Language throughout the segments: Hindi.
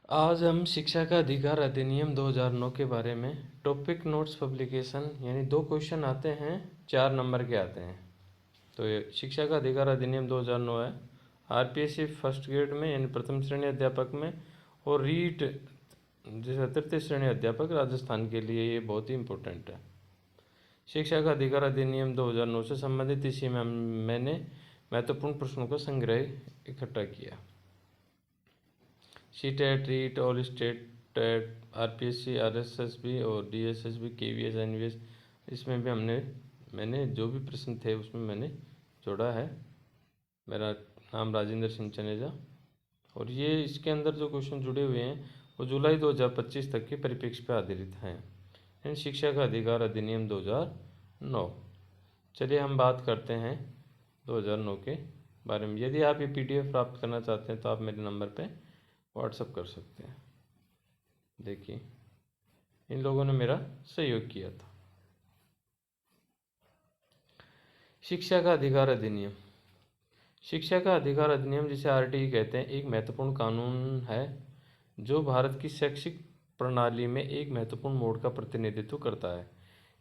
आज हम शिक्षा का अधिकार अधिनियम 2009 के बारे में टॉपिक नोट्स पब्लिकेशन यानी 2 क्वेश्चन आते हैं, 4 नंबर के आते हैं। तो ये शिक्षा का अधिकार अधिनियम 2009 है। आरपीएससी फर्स्ट ग्रेड में यानी प्रथम श्रेणी अध्यापक में, और रीट जैसे तृतीय श्रेणी अध्यापक राजस्थान के लिए ये बहुत ही इम्पोर्टेंट है। शिक्षा का अधिकार अधिनियम 2009 से संबंधित इसी में मैंने महत्वपूर्ण प्रश्नों का संग्रह इकट्ठा किया। CTET, REET, all state TET, RPSC, RSSB और डीएसएसबी, केवीएस, एनवीएस, इसमें भी मैंने जो भी प्रश्न थे उसमें मैंने जोड़ा है। मेरा नाम राजेंद्र सिंह चनेजा, और ये इसके अंदर जो क्वेश्चन जुड़े हुए हैं वो जुलाई 2025 तक के परिप्रेक्ष्य पर आधारित हैं। शिक्षा का अधिकार अधिनियम 2009। चलिए हम बात करते हैं 2009 के बारे में। यदि आप ये पीडीएफ प्राप्त करना चाहते हैं तो आप मेरे नंबर पे व्हाट्सअप कर सकते हैं। देखिए, इन लोगों ने मेरा सहयोग किया था। शिक्षा का अधिकार अधिनियम। शिक्षा का अधिकार अधिनियम, जिसे आरटीई कहते हैं, एक महत्वपूर्ण कानून है जो भारत की शैक्षिक प्रणाली में एक महत्वपूर्ण मोड़ का प्रतिनिधित्व करता है।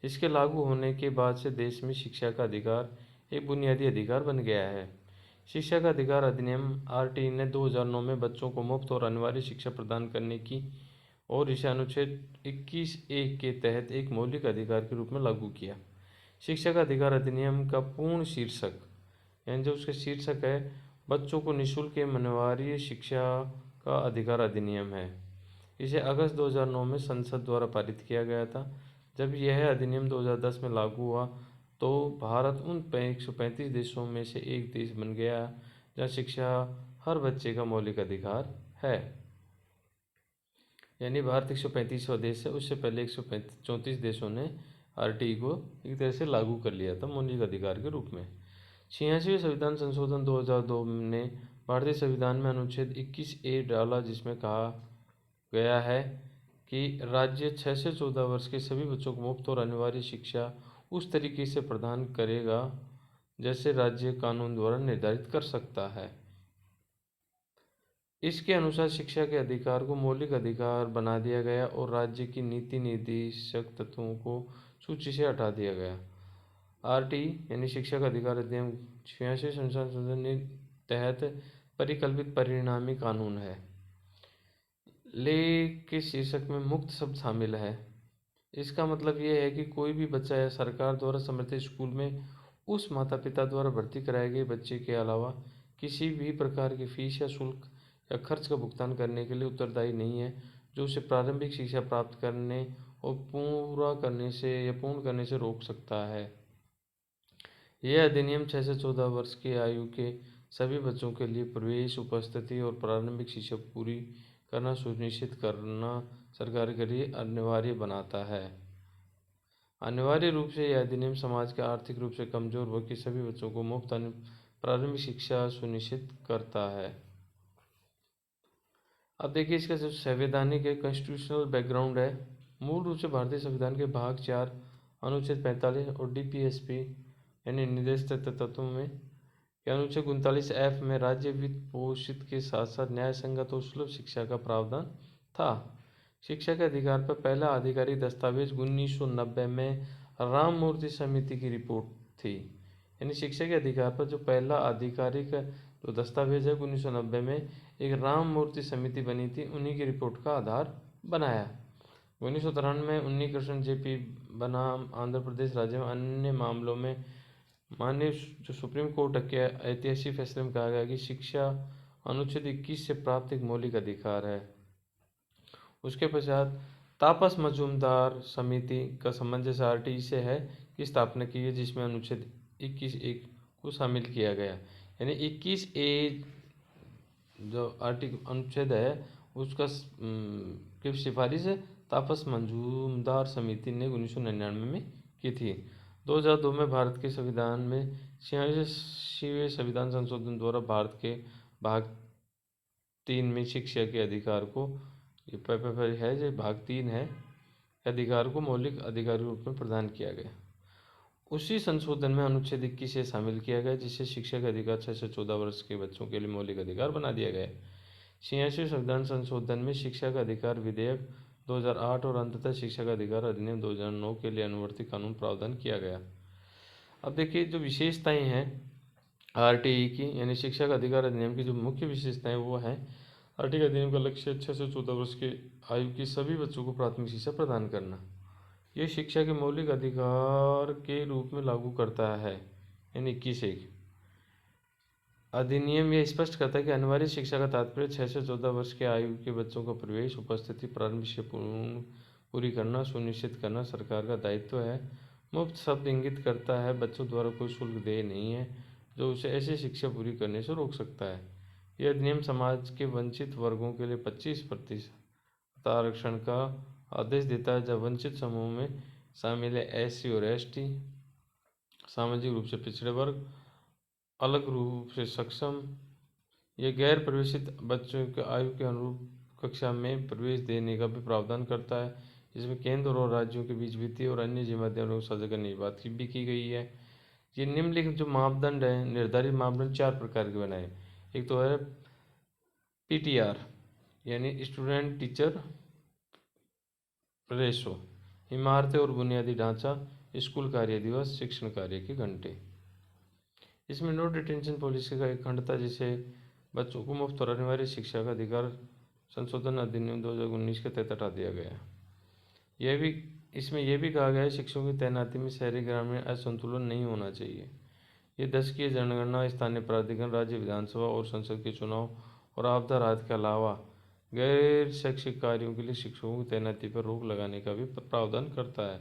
इसके लागू होने के बाद से देश में शिक्षा का अधिकार एक बुनियादी अधिकार बन गया है। शिक्षा का अधिकार अधिनियम आरटीई ने 2009 में बच्चों को मुफ्त और अनिवार्य शिक्षा प्रदान करने की और इसे अनुच्छेद 21(a) के तहत एक मौलिक अधिकार के रूप में लागू किया। शिक्षा का अधिकार अधिनियम का पूर्ण शीर्षक यानी जो उसका शीर्षक है, बच्चों को निःशुल्क एवं अनिवार्य शिक्षा का अधिकार अधिनियम है। इसे अगस्त 2009 में संसद द्वारा पारित किया गया था। जब यह अधिनियम 2010 में लागू हुआ तो भारत उन 135 देशों में से एक देश बन गया जहाँ शिक्षा हर बच्चे का मौलिक अधिकार है। यानी भारत 135वां देश है। उससे पहले 134 देशों ने आरटीई को एक तरह से लागू कर लिया था मौलिक अधिकार के रूप में। 86वें संविधान संशोधन 2002 ने भारतीय संविधान में अनुच्छेद 21(a) डाला, जिसमें कहा गया है कि राज्य 6 से 14 वर्ष के सभी बच्चों को मुफ्त और अनिवार्य शिक्षा उस तरीके से प्रदान करेगा जैसे राज्य कानून द्वारा निर्धारित कर सकता है। इसके अनुसार शिक्षा के अधिकार को मौलिक अधिकार बना दिया गया और राज्य की नीति निर्देशक तत्वों को सूची से हटा दिया गया। आरटीई यानी शिक्षा का अधिकार अधिनियम 86 संशोधन के तहत परिकल्पित परिणामी कानून है। ले के शीर्षक में मुक्त शब्द शामिल है। इसका मतलब यह है कि कोई भी बच्चा या सरकार द्वारा समर्थित स्कूल में उस माता पिता द्वारा भर्ती कराए गए बच्चे के अलावा किसी भी प्रकार की फीस या शुल्क या खर्च का भुगतान करने के लिए उत्तरदायी नहीं है, जो उसे प्रारंभिक शिक्षा प्राप्त करने और पूर्ण करने से रोक सकता है। यह अधिनियम 6 से 14 वर्ष की आयु के सभी बच्चों के लिए प्रवेश, उपस्थिति और प्रारंभिक शिक्षा पूरी करना सुनिश्चित करना सरकार के लिए अनिवार्य बनाता है। अनिवार्य रूप से यह अधिनियम समाज के आर्थिक रूप से कमजोर वर्ग के सभी बच्चों को मुफ्त प्रारंभिक शिक्षा सुनिश्चित करता है। अब देखिए, इसका जो संवैधानिक कॉन्स्टिट्यूशनल बैकग्राउंड है, मूल रूप से भारतीय संविधान के भाग 4 अनुच्छेद 45 और डीपीएसपी यानी निर्देश तत्वों में के अनुच्छेद 39(f) में राज्य वित्त पोषित के साथ साथ न्याय संगत और सुलभ शिक्षा का प्रावधान था। शिक्षा के अधिकार पर पहला आधिकारिक दस्तावेज 1990 में राममूर्ति समिति की रिपोर्ट थी। यानी शिक्षा के अधिकार पर जो पहला आधिकारिक जो दस्तावेज है 1990 में एक राममूर्ति समिति बनी थी, उन्हीं की रिपोर्ट का आधार बनाया। 1993 में उन्नी कृष्ण जेपी बनाम आंध्र प्रदेश राज्य में अन्य मामलों में माननीय जो सुप्रीम कोर्ट के ऐतिहासिक फैसले में कहा गया कि शिक्षा अनुच्छेद 21 से प्राप्त एक मौलिक अधिकार है। उसके पश्चात तापस मजूमदार समिति का सामंजस्य आरटीई से है की स्थापना की गई, जिसमें अनुच्छेद 21(1) को शामिल किया गया। यानी 21(a) जो अनुच्छेद है उसका की सिफारिश तापस मजूमदार समिति ने 1999 में की थी। 2002 में भारत के संविधान में 86वें संविधान संशोधन द्वारा भारत के भाग 3 में शिक्षा के अधिकार को है जो भाग 3 है, अधिकार को मौलिक अधिकार के रूप में प्रदान किया गया। उसी संशोधन में अनुच्छेद 21 से शामिल किया गया, जिससे शिक्षा का अधिकार 6 से 14 वर्ष के बच्चों के लिए मौलिक अधिकार बना दिया गया। छियासी संविधान संशोधन में शिक्षा का अधिकार विधेयक 2008 और अंततः शिक्षा का अधिकार अधिनियम 2009 के लिए अनुवर्ती कानून प्रावधान किया गया। अब देखिए जो विशेषताएं हैं आरटीई की यानी शिक्षा का अधिकार अधिनियम की जो मुख्य विशेषताएं वो हैं, आरटीई अधिनियम का लक्ष्य 6 से 14 वर्ष के आयु के सभी बच्चों को प्राथमिक शिक्षा प्रदान करना। ये शिक्षा के मौलिक अधिकार के रूप में लागू करता है। यानी 21 अधिनियम यह स्पष्ट करता है कि अनिवार्य शिक्षा का तात्पर्य 6 से 14 वर्ष के आयु के बच्चों का प्रवेश, उपस्थिति, प्रारंभिक शिक्षा पूरी करना सुनिश्चित करना सरकार का दायित्व है। मुफ्त शब्द इंगित करता है बच्चों द्वारा कोई शुल्क देय नहीं है जो उसे ऐसी शिक्षा पूरी करने से रोक सकता है। यह अधिनियम समाज के वंचित वर्गों के लिए 25% आरक्षण का आदेश देता है, जब वंचित समूह में शामिल है एससी और एसटी, सामाजिक रूप से पिछड़े वर्ग, अलग रूप से सक्षम। यह गैर प्रवेशित बच्चों के आयु के अनुरूप कक्षा में प्रवेश देने का भी प्रावधान करता है। इसमें केंद्र और राज्यों के बीच वित्तीय और अन्य जिम्मेदारियों को साझा करने की बात भी की गई है। ये निम्नलिखित जो मापदंड है, निर्धारित मापदंड 4 प्रकार के बनाए। एक तो है पीटीआर यानी स्टूडेंट टीचर रेशो, इमारतें और बुनियादी ढांचा, स्कूल कार्य दिवस, शिक्षण कार्य के घंटे। इसमें नो डिटेंशन पॉलिसी का एक खंड था जिसे बच्चों को मुफ्त और अनिवार्य शिक्षा का अधिकार संशोधन अधिनियम 2019 के तहत हटा दिया गया। इसमें यह भी कहा गया है शिक्षकों की तैनाती में शहरी ग्रामीण असंतुलन नहीं होना चाहिए। ये दशकीय जनगणना, स्थानीय प्राधिकरण, राज्य विधानसभा और संसद के चुनाव और आपदा राहत के अलावा गैर शैक्षिक कार्यों के लिए शिक्षकों की तैनाती पर रोक लगाने का भी प्रावधान करता है।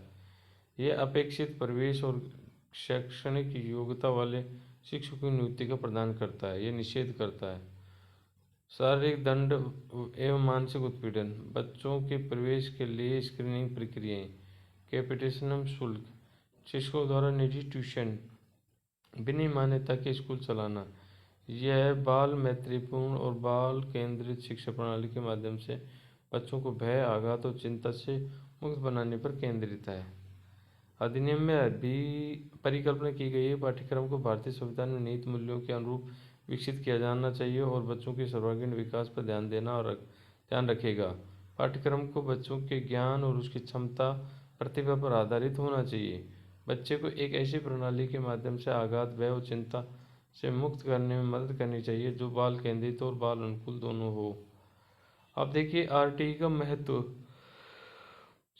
यह अपेक्षित परिवेश और शैक्षणिक योग्यता वाले शिक्षकों की नियुक्ति का प्रदान करता है। यह निषेध करता है शारीरिक दंड एवं मानसिक उत्पीड़न, बच्चों के प्रवेश के लिए स्क्रीनिंग प्रक्रियाएं, कैपिटेशनम शुल्क, शिक्षकों द्वारा निजी ट्यूशन, बिना मान्यता के स्कूल चलाना। यह बाल मैत्रीपूर्ण और बाल केंद्रित शिक्षा प्रणाली के माध्यम से बच्चों को भय, आघात और चिंता से मुक्त बनाने पर केंद्रित है। अधिनियम में भी परिकल्पना की गई है पाठ्यक्रम को भारतीय संविधान में निहित मूल्यों के अनुरूप विकसित किया जाना चाहिए और बच्चों के सर्वांगीण विकास पर ध्यान देना और ध्यान रखेगा। पाठ्यक्रम को बच्चों के ज्ञान और उसकी क्षमता प्रतिभा पर आधारित होना चाहिए। बच्चे को एक ऐसी प्रणाली के माध्यम से आघात, भय और चिंता से मुक्त करने में मदद करनी चाहिए जो बाल केंद्रित और बाल अनुकूल दोनों हो। अब देखिए आरटीई का महत्व।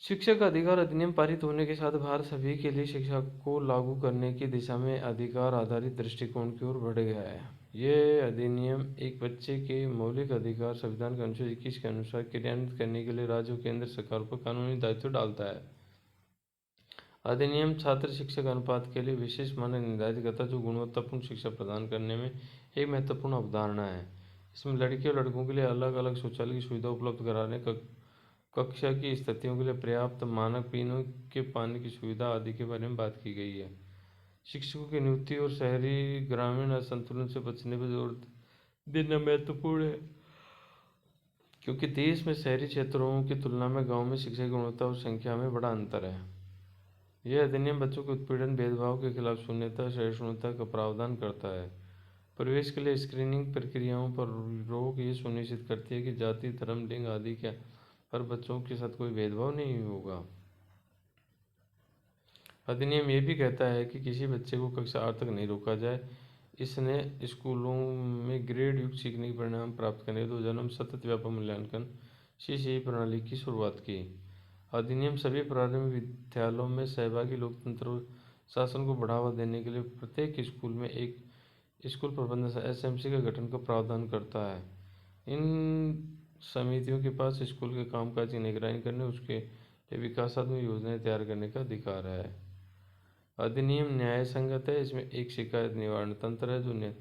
शिक्षा का अधिकार अधिनियम पारित होने के साथ भारत सभी के लिए शिक्षा को लागू करने की दिशा में अधिकार आधारित दृष्टिकोण की ओर बढ़ गया है। यह अधिनियम एक बच्चे के मौलिक अधिकार संविधान के अनुच्छेद 21 के अनुसार क्रियान्वित करने के लिए राज्य और केंद्र सरकार पर कानूनी दायित्व डालता है। अधिनियम छात्र शिक्षक अनुपात के लिए विशेष मानक निर्धारित करता है जो गुणवत्तापूर्ण शिक्षा प्रदान करने में एक महत्वपूर्ण अवधारणा है। इसमें लड़के और लड़कों के लिए अलग अलग शौचालय की सुविधा उपलब्ध कराने, कक्षा की स्थितियों के लिए पर्याप्त मानक पीने के पानी की सुविधा आदि के बारे में बात की गई है। शिक्षकों की नियुक्ति और शहरी ग्रामीण असंतुलन से बचने पर जोर देना महत्वपूर्ण है, क्योंकि देश में शहरी क्षेत्रों की तुलना में गांव में शिक्षा की गुणवत्ता और संख्या में बड़ा अंतर है। यह अधिनियम बच्चों के उत्पीड़न, भेदभाव के खिलाफ शून्यता सहिष्णुता का प्रावधान करता है। प्रवेश के लिए स्क्रीनिंग प्रक्रियाओं पर रोक ये सुनिश्चित करती है कि जाति, धर्म, लिंग आदि के पर बच्चों के साथ कोई भेदभाव नहीं होगा। अधिनियम यह भी कहता है कि किसी बच्चे को कक्षा 8 तक नहीं रोका जाए। इसने स्कूलों में ग्रेड युक्त सीखने के परिणाम प्राप्त करने के जन्म सतत व्यापक मूल्यांकन सीसीई प्रणाली की शुरुआत की। अधिनियम सभी प्रारंभिक विद्यालयों में सहभागी लोकतंत्र और शासन को बढ़ावा देने के लिए प्रत्येक स्कूल में एक स्कूल प्रबंधन एसएमसी का गठन का प्रावधान करता है। इन समितियों के पास स्कूल के कामकाज की निगरानी करने, उसके लिए विकासात्मक योजनाएं तैयार करने का अधिकार है। अधिनियम न्याय संगत है। इसमें एक शिकायत निवारण तंत्र है जो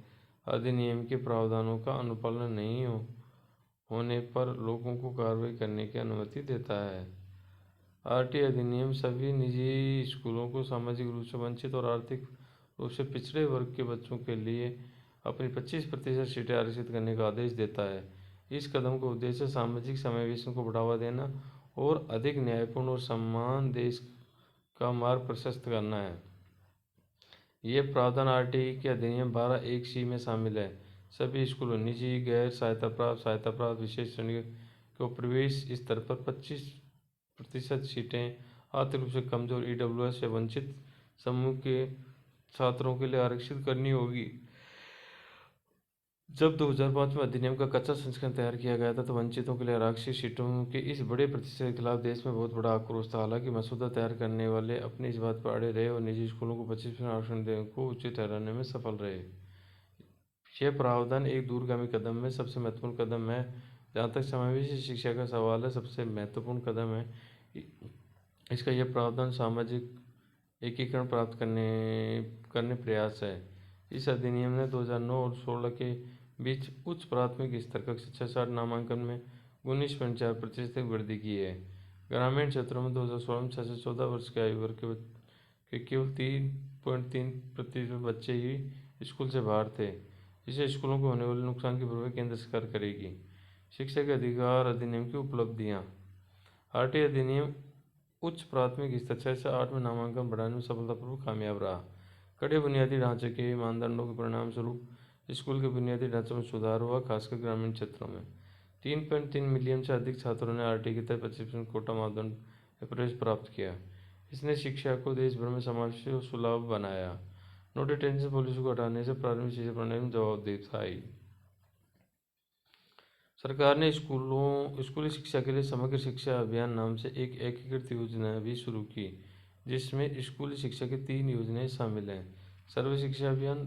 अधिनियम के प्रावधानों का अनुपालन नहीं होने पर लोगों को कार्रवाई करने की अनुमति देता है। आरटीई अधिनियम सभी निजी स्कूलों को सामाजिक रूप से वंचित और आर्थिक रूप से पिछड़े वर्ग के बच्चों के लिए अपनी 25% सीटें आरक्षित करने का आदेश देता है। इस कदम का उद्देश्य सामाजिक समावेशन को बढ़ावा देना और अधिक न्यायपूर्ण और समान देश का मार्ग प्रशस्त करना है। यह प्रावधान आरटीई के अधिनियम 12(1)(c) में शामिल है। सभी स्कूलों निजी, गैर सहायता प्राप्त विशेष श्रेणी को प्रवेश स्तर पर 25% सीटें आर्थिक रूप से कमजोर ईडब्ल्यूएस या वंचित समूह के छात्रों के लिए आरक्षित करनी होगी। जब 2005 में अधिनियम का कच्चा संस्करण तैयार किया गया था तो वंचितों के लिए आरक्षित सीटों के इस बड़े प्रतिशत के खिलाफ देश में बहुत बड़ा आक्रोश था। हालांकि मसौदा तैयार करने वाले अपनी इस बात पर अड़े रहे और निजी स्कूलों को 25% आरक्षण देने को उचित ठहराने में सफल रहे। यह प्रावधान एक दूरगामी कदम में सबसे महत्वपूर्ण कदम है। जहाँ तक समावेशी शिक्षा का सवाल है, सबसे महत्वपूर्ण कदम है इसका यह प्रावधान सामाजिक एकीकरण प्राप्त करने प्रयास है। इस अधिनियम ने 2009 और 16 के बीच उच्च प्राथमिक स्तर कक्षा 6-8 नामांकन में 19.4% तक वृद्धि की है। ग्रामीण क्षेत्रों में 2016 में 6 से 14 वर्ष के आयु वर्ग के केवल 3.3% बच्चे ही स्कूल से बाहर थे, जिससे स्कूलों को होने वाले नुकसान की भरपाई केंद्र सरकार करेगी। शिक्षा के अधिकार अधिनियम की उपलब्धियां। आरटीई अधिनियम उच्च प्राथमिक स्तर 6 से 8 में नामांकन बढ़ाने में सफलतापूर्वक कामयाब रहा। कड़े बुनियादी ढांचे के मानदंडों के परिणाम स्वरूप स्कूल के बुनियादी ढांचे में सुधार हुआ, खासकर ग्रामीण क्षेत्रों में। 3.3 मिलियन से अधिक छात्रों ने आरटीई के तहत 25% कोटा मापदंड में प्रवेश प्राप्त किया। इसने शिक्षा को देश भर में समावेशी और सुलभ बनाया। नो डिटेंशन पॉलिसी को हटाने से प्रारंभिक शिक्षा प्रणाली में जवाबदेही आई। सरकार ने स्कूली शिक्षा के लिए समग्र शिक्षा अभियान नाम से एक एकीकृत योजना भी शुरू की, जिसमें स्कूली शिक्षा की 3 योजनाएं शामिल हैं: सर्व शिक्षा अभियान,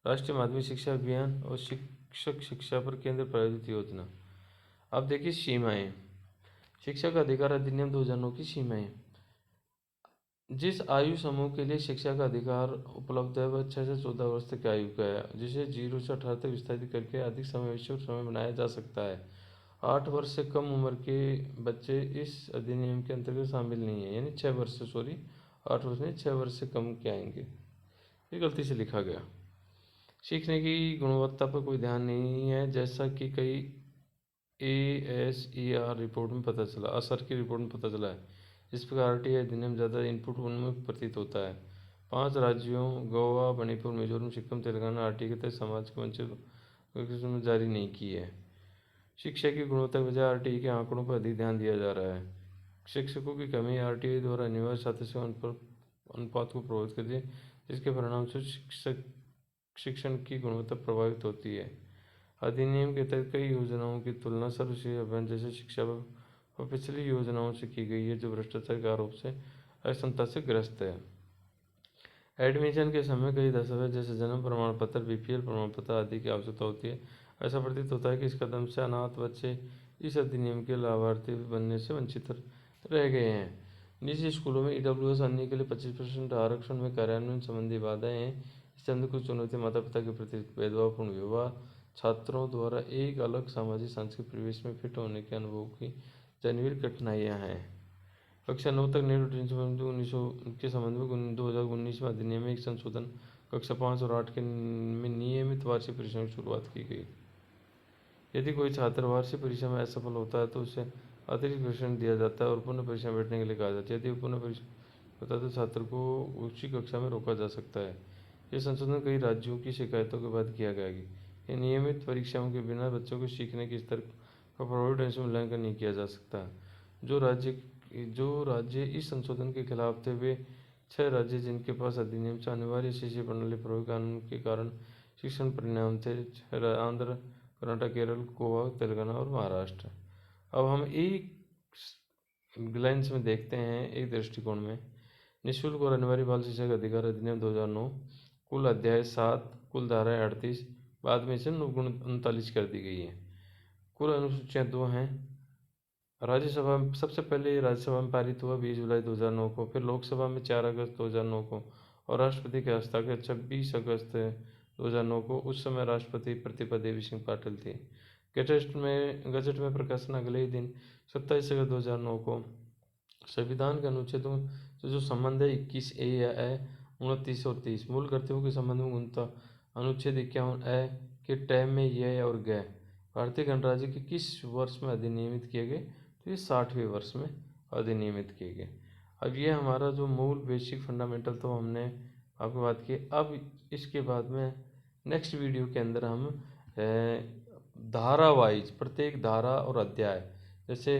राष्ट्रीय माध्यमिक शिक्षा अभियान और शिक्षक शिक्षा पर केंद्र प्रायोजित योजना। अब देखिए सीमाएं। शिक्षा का अधिकार अधिनियम 2009 की सीमाएं। जिस आयु समूह के लिए शिक्षा का अधिकार उपलब्ध है वह 6 से 14 वर्ष तक की आयु का है, जिसे 0 से 18 तक विस्तारित करके अधिक समावेशी और समय बनाया जा सकता है। 8 वर्ष से कम उम्र के बच्चे इस अधिनियम के अंतर्गत शामिल नहीं है, यानी 6 वर्ष से 8 वर्ष नहीं, 6 वर्ष से कम के आएंगे। ये गलती से लिखा गया। सीखने की गुणवत्ता पर कोई ध्यान नहीं है, जैसा कि कई ASER रिपोर्ट में पता चला, असर की रिपोर्ट में पता चला है। इस प्रकार आरटीई अधिनियम ज़्यादा इनपुट उन्मुख प्रतीत होता है। 5 राज्यों गोवा, मणिपुर, मिजोरम, सिक्किम, तेलंगाना आरटीई के तहत समाज के वंचित में जारी नहीं की है। शिक्षा की गुणवत्ता के बजाय आरटीई के आंकड़ों पर अधिक ध्यान दिया जा रहा है। शिक्षकों की कमी आरटीई द्वारा अनिवार्य छात्र से अनुपात को प्रभावित करती है, जिसके परिणाम से शिक्षण की गुणवत्ता प्रभावित होती है। अधिनियम के तहत कई योजनाओं की तुलना सर्व शिक्षा अभियान जैसे शिक्षा और पिछली योजनाओं से की गई है, जो भ्रष्टाचार के आरोप से असमता से ग्रस्त है। एडमिशन के समय कई दस्तावेज जैसे जन्म प्रमाण पत्र, बीपीएल प्रमाण पत्र आदि की आवश्यकता होती है। ऐसा प्रतीत होता है कि इस कदम से अनाथ बच्चे इस अधिनियम के लाभार्थी बनने से वंचित रह गए हैं। निजी स्कूलों में ईडब्ल्यूएस आने के लिए 25% आरक्षण में कार्यान्वयन संबंधी बाधाएं हैं। इससे अंदर कुछ चुनौतियां माता पिता के प्रति भेदभावपूर्ण व्यवहार, छात्रों द्वारा एक अलग सामाजिक सांस्कृतिक परिवेश में फिट होने के अनुभव की जन्य कठिनाइयाँ हैं। कक्षा 9 तक नेहरू के संबंध में 2019 में अधिनियम में एक संशोधन कक्षा 5 और 8 में नियमित वार्षिक परीक्षा की शुरुआत की गई। यदि कोई छात्र वार्षिक परीक्षा में असफल होता है तो उसे अतिरिक्त प्रशिक्षण दिया जाता है और पुनः परीक्षा बैठने के लिए कहा जाता है। यदि पुनः परीक्षा होता है तो छात्र को उसी कक्षा में रोका जा सकता है। यह संशोधन कई राज्यों की शिकायतों के बाद किया गया कि नियमित परीक्षाओं के बिना बच्चों के सीखने के स्तर का प्रभावी ढंग से मूल्यांकन नहीं किया जा सकता। जो राज्य इस संशोधन के खिलाफ थे वे 6 राज्य जिनके पास अधिनियम से अनिवार्य शिक्षा प्रणाली प्रभावी कानून के कारण शिक्षण परिणाम थे: आंध्र, कर्नाटक, केरल, गोवा, तेलंगाना और महाराष्ट्र। अब हम एक ग्लेंस में देखते हैं, एक दृष्टिकोण में। निःशुल्क और अनिवार्य बाल शिक्षा का अधिकार अधिनियम 2009। कुल अध्याय 7, कुल धाराएं 38, बाद में इसे 39 कर दी गई है। कुल अनुसूचियाँ 2 हैं। राज्यसभा में सबसे पहले राज्यसभा में पारित हुआ 20 जुलाई 2009 को, फिर लोकसभा में 4 अगस्त 2009 को और राष्ट्रपति के हस्ताक्षर 26 अगस्त 2009 को। उस समय राष्ट्रपति प्रतिभा देवी सिंह पाटिल थी। गजट में प्रकाशन अगले ही दिन 27 अगस्त 2009 को। संविधान के अनुच्छेदों से जो संबंध है 21A या ए, 29 और 30। मूल कर्तव्यों के संबंध में अनुच्छेद 51A के टैम में यह और गए भारतीय गणराज्य के किस वर्ष में अधिनियमित किए गए, तो ये 60वें वर्ष में अधिनियमित किए गए। अब ये हमारा जो मूल बेसिक फंडामेंटल तो हमने आपको बात की। अब इसके बाद में नेक्स्ट वीडियो के अंदर हम धारा वाइज प्रत्येक धारा और अध्याय, जैसे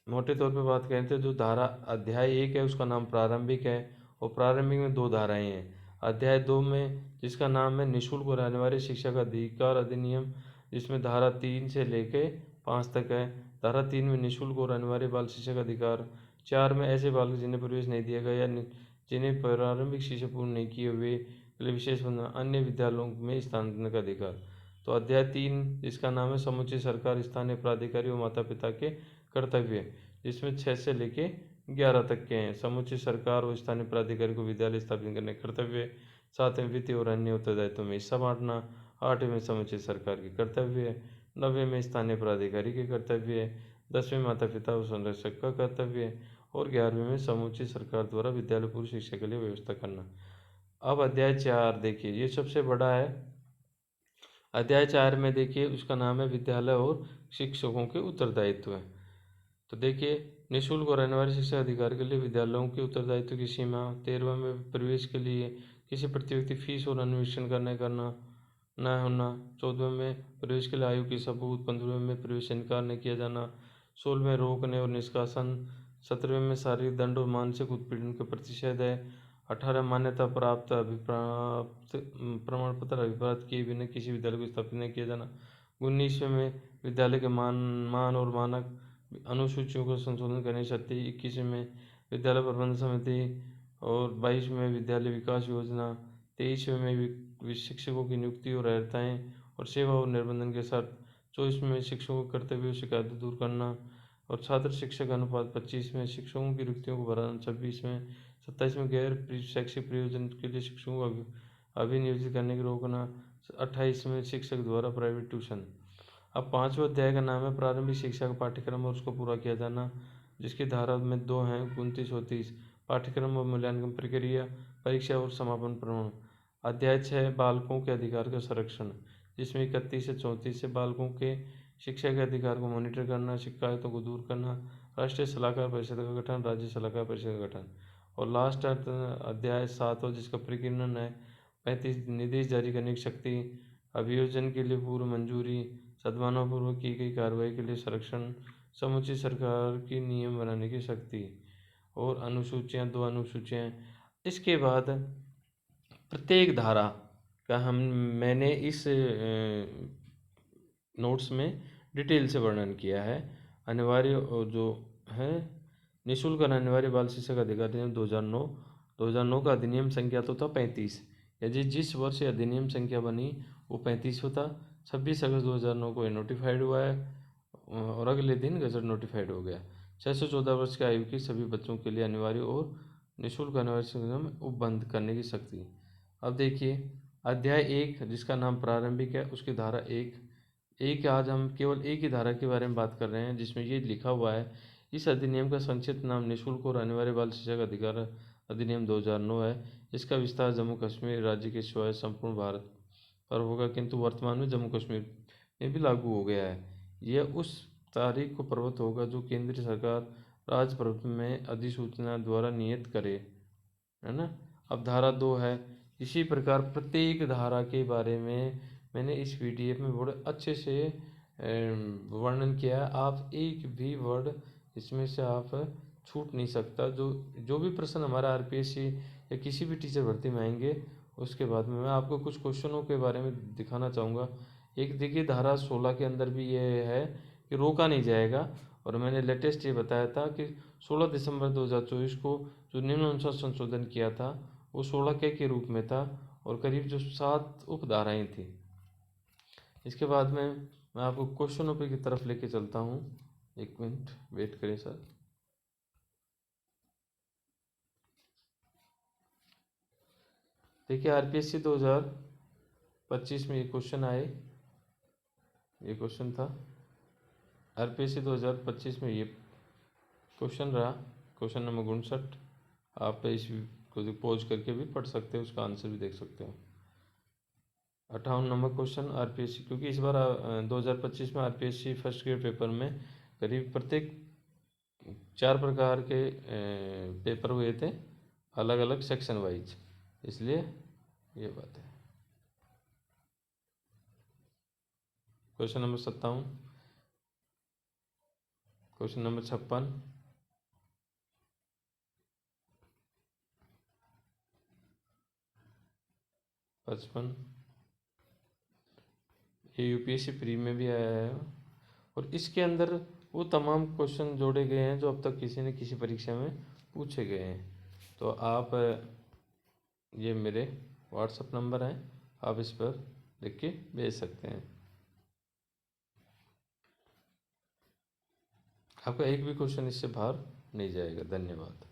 मोटे तौर पे बात करें तो जो धारा अध्याय 1 है उसका नाम प्रारंभिक है, और प्रारंभिक में 2 धाराएं हैं। अध्याय 2 में जिसका नाम है निःशुल्क और अनिवार्य शिक्षा का अधिकार अधिनियम, जिसमें धारा 3 से लेके 5 तक है। धारा 3 में निःशुल्क और अनिवार्य बाल शिक्षा का अधिकार। 4 में ऐसे बालक जिन्हें प्रवेश नहीं दिया गया या जिन्हें प्रारंभिक शिक्षा पूर्ण नहीं की हुई के लिए विशेष अन्य विद्यालयों में स्थानांतरण का अधिकार। तो अध्याय 3 जिसका नाम है समुचित सरकार स्थानीय प्राधिकारी और माता पिता के कर्तव्य, जिसमें 6 से लेके 11 तक के हैं। समुचित सरकार और स्थानीय प्राधिकारी को विद्यालय स्थापित करने के कर्तव्य। 7 में वित्तीय और अन्य उत्तरदायित्व में हिस्सा बांटना। 8 में समुचित सरकार के कर्तव्य है। 9 में स्थानीय प्राधिकारी के कर्तव्य है। 10 में माता पिता और संरक्षक का कर्तव्य है। और 11वें में समुचित सरकार द्वारा विद्यालय पूर्व शिक्षा के लिए व्यवस्था करना। अब अध्याय 4 देखिए, ये सबसे बड़ा है। अध्याय 4 में देखिए उसका नाम है विद्यालय और शिक्षकों के उत्तरदायित्व है। तो देखिए निःशुल्क और अनिवार्य शिक्षा अधिकार के लिए विद्यालयों के उत्तरदायित्व की सीमा। 13वें में प्रवेश के लिए किसी प्रति व्यक्ति फीस और अन्वेषण करना न होना। 14वें में प्रवेश के लिए आयु की सबूत। 15वें में प्रवेश इनकार नहीं किया जाना। 16वें में रोकने और निष्कासन। 17वें में शारीरिक दंड और मानसिक उत्पीड़न का प्रतिषेध है। 18 मान्यता प्राप्त प्रमाण पत्र अभिप्राप्त किए बिना किसी विद्यालय को स्थापित नहीं किया जाना। 19वें में विद्यालय के मान और मानक अनुसूचियों को संशोधन करने की शक्ति। 21वें में विद्यालय प्रबंध समिति। और 22 में विद्यालय विकास योजना। 23वें में शिक्षकों की नियुक्ति और अर्हताएं और सेवा और निर्बंधन के साथ। 24 में शिक्षकों के कर्तव्य और शिकायतें दूर करना और छात्र शिक्षक अनुपात। 25 में शिक्षकों की रिक्तियों को भरना। 26 में 27 में गैर शैक्षिक प्रयोजन के लिए शिक्षकों को अभिनियोजित करने की रोकना। 28 में शिक्षक द्वारा प्राइवेट ट्यूशन। अब 5वें अध्याय का नाम है प्रारंभिक शिक्षा का पाठ्यक्रम और उसको पूरा किया जाना, जिसकी धारा में 2 हैं 29 और 30। पाठ्यक्रम और मूल्यांकन प्रक्रिया, परीक्षा और समापन प्रमाण। अध्याय 6 बालकों के अधिकार का संरक्षण, जिसमें 31 से 34 से बालकों के शिक्षा के अधिकार को मॉनिटर करना, शिकायतों को दूर करना, राष्ट्रीय सलाहकार परिषद का गठन, राज्य सलाहकार परिषद का गठन। और लास्ट अध्याय 7 जिसका प्रकीर्णन है। 35 निर्देश जारी करने की शक्ति, अभियोजन के लिए पूर्व मंजूरी, सद्भावनापूर्वक की गई कार्रवाई के लिए संरक्षण, समुचित सरकार की नियम बनाने की शक्ति। और अनुसूचियाँ 2 अनुसूचियाँ। इसके बाद प्रत्येक धारा का मैंने इस नोट्स में डिटेल से वर्णन किया है। अनिवार्य जो है निःशुल्क और अनिवार्य बाल शिक्षा का अधिकार अधिनियम 2009 का अधिनियम संख्या तो था 35। यदि जिस वर्ष अधिनियम संख्या बनी वो 35 होता। 26 अगस्त 2009 को ये नोटिफाइड हुआ है और अगले दिन गजट नोटिफाइड हो गया। 6 से 14 वर्ष की आयु के सभी बच्चों के लिए अनिवार्य और निःशुल्क अनिवार्य शिक्षा में उपबंध करने की शक्ति। अब देखिए अध्याय 1 जिसका नाम प्रारंभिक है उसकी धारा 1 आज हम केवल एक ही धारा के बारे में बात कर रहे हैं, जिसमें ये लिखा हुआ है इस अधिनियम का संक्षिप्त नाम निःशुल्क और अनिवार्य बाल शिक्षा का अधिकार अधिनियम 2009 है। इसका विस्तार जम्मू कश्मीर राज्य के सिवाय संपूर्ण भारत पर होगा, किंतु वर्तमान में जम्मू कश्मीर में भी लागू हो गया है। यह उस तारीख को प्रवृत्त होगा जो केंद्रीय सरकार राजपत्र में अधिसूचना द्वारा नियत करे, है ना। अब धारा 2 है। इसी प्रकार प्रत्येक धारा के बारे में मैंने इस पीडीएफ में बड़े अच्छे से वर्णन किया है। आप एक भी वर्ड इसमें से आप छूट नहीं सकता। जो भी प्रश्न हमारा आरपीएससी या किसी भी टीचर भर्ती में आएंगे उसके बाद में मैं आपको कुछ क्वेश्चनों के बारे में दिखाना चाहूँगा। एक देखिए धारा 16 के अंदर भी ये है कि रोका नहीं जाएगा, और मैंने लेटेस्ट ये बताया था कि 16 दिसंबर 2024 को जो निम्नानुसार संशोधन किया था वो 16 के रूप में था और करीब जो 7 उपधाराएं थी। इसके बाद में मैं आपको क्वेश्चनों पे की तरफ लेके चलता हूँ। एक मिनट वेट करें सर। देखिए आरपीएससी 2025 में ये क्वेश्चन आए। ये क्वेश्चन था आरपीएससी 2025 में, ये क्वेश्चन रहा क्वेश्चन नंबर 59। आप इस को पॉज करके भी पढ़ सकते हो, उसका आंसर भी देख सकते हो। 58 नंबर क्वेश्चन आरपीएससी, क्योंकि इस बार 2025 में आरपीएससी फर्स्ट ग्रेड पेपर में करीब प्रत्येक 4 प्रकार के पेपर हुए थे अलग अलग सेक्शन वाइज, इसलिए ये बात है। क्वेश्चन नंबर 57, क्वेश्चन नंबर 56, 55, ये यूपीएससी प्री में भी आया है और इसके अंदर वो तमाम क्वेश्चन जोड़े गए हैं जो अब तक किसी न किसी परीक्षा में पूछे गए हैं। तो आप ये मेरे व्हाट्सएप नंबर हैं, आप इस पर लिख के भेज सकते हैं। आपका एक भी क्वेश्चन इससे बाहर नहीं जाएगा। धन्यवाद।